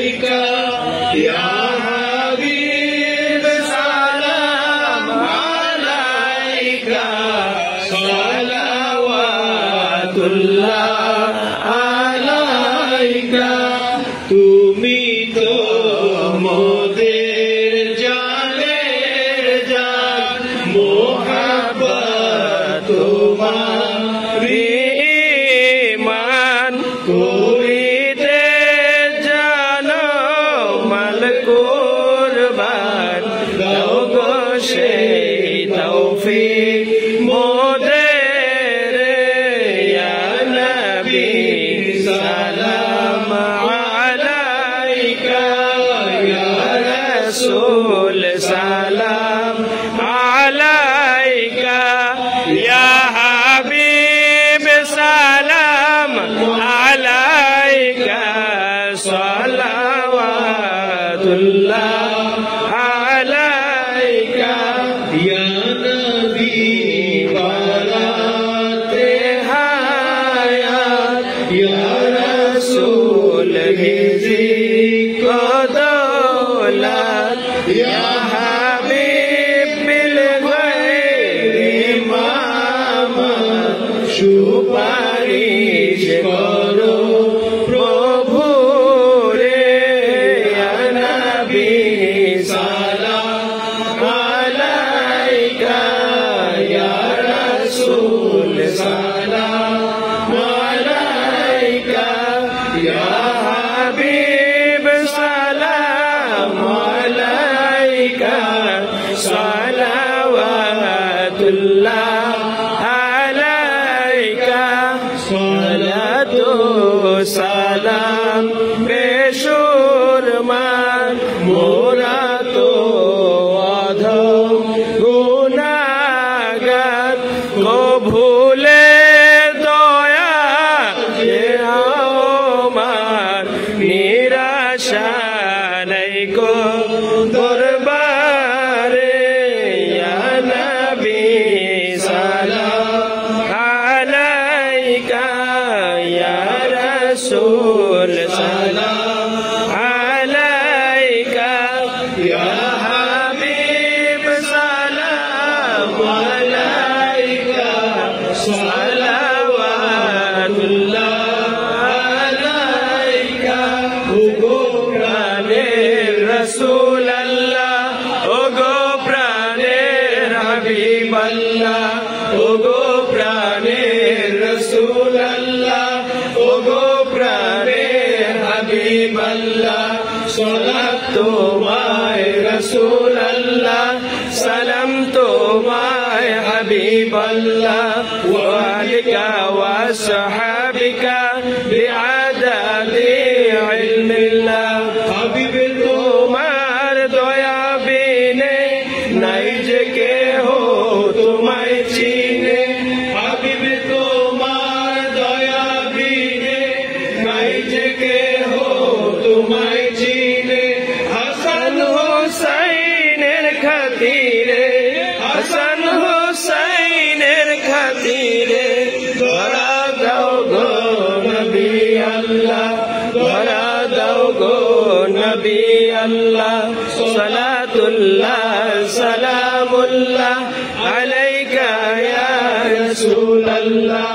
আলাইকা ইয়া হাবিব সালাম আলাইকা সালাওয়াতুল্লাহ আলাইকা তুমি তো মোদের জানের জান মোহাব্বত তোমারি ঈমান করিতে জানো মাল কুরবান দাও গো সেই তৌফিক মোদের ইয়া নবী সালাম আলাইকা ইয়া রাসূল সালাম আলাইকা ইয়া হাবিব সালাম আলাইকা সালাওয়াতুল্লাহ আলাইকা ইয়া নবী বারাতে হায়াত ইয়া রাসূল হিজিক দৌলত ইয়া হাবিব বিল গায়রি মামা সুপারিশ করো প্রভু রে ইয়া নবী সালাম আলাইকা ইয়া রাসূল সালাম আলাইকা ইয়া হাবিব সালাম আলাইকা সালাওয়াতুল্লাহ আলাইকা সালাতু সালাম বেশুরমান মোরা তো অধম গুনাহগার গো ভুলে দয়া আমার নিরাশা নাই গো দরবারে ইয়া নবী সালাম আলাইকা ইয়া রাসূল সালাম আলাইকা ইয়া হাবিব সালাম আলাইকা সালাওয়াতুল্লাহ আলাইকা ওগো প্রাণের রাসূল আল্লাহ ওগো প্রাণের হাবিব আল্লাহ ওগো প্রাণের রাসূল আল্লাহ ওগো প্রাণের হাবিব আল্লাহ সালাত তোমায় রাসূল আল্লাহ সালাম তোমায় হাবিব আল্লাহ ওয়া আলিকা ওয়া সাহাবিকা বিআদাদি ইলমিল্লাহ হাবিব তোমার দয়া বিনে নাই যে কেহ তোমায় চিনে হাবিব তোমার দয়া বিনে নাই যে কেহ তোমায় চিনে হাসান হুসাইনের খাতিরে হাসান হুসাইনের খাতিরে ধরা দাও গো নবী আল্লাহ ধরা দাও গো নবী আল্লাহ সালাতুল্লাহ সালামুল্লাহ আলাইকা ইয়া রাসূল আল্লাহ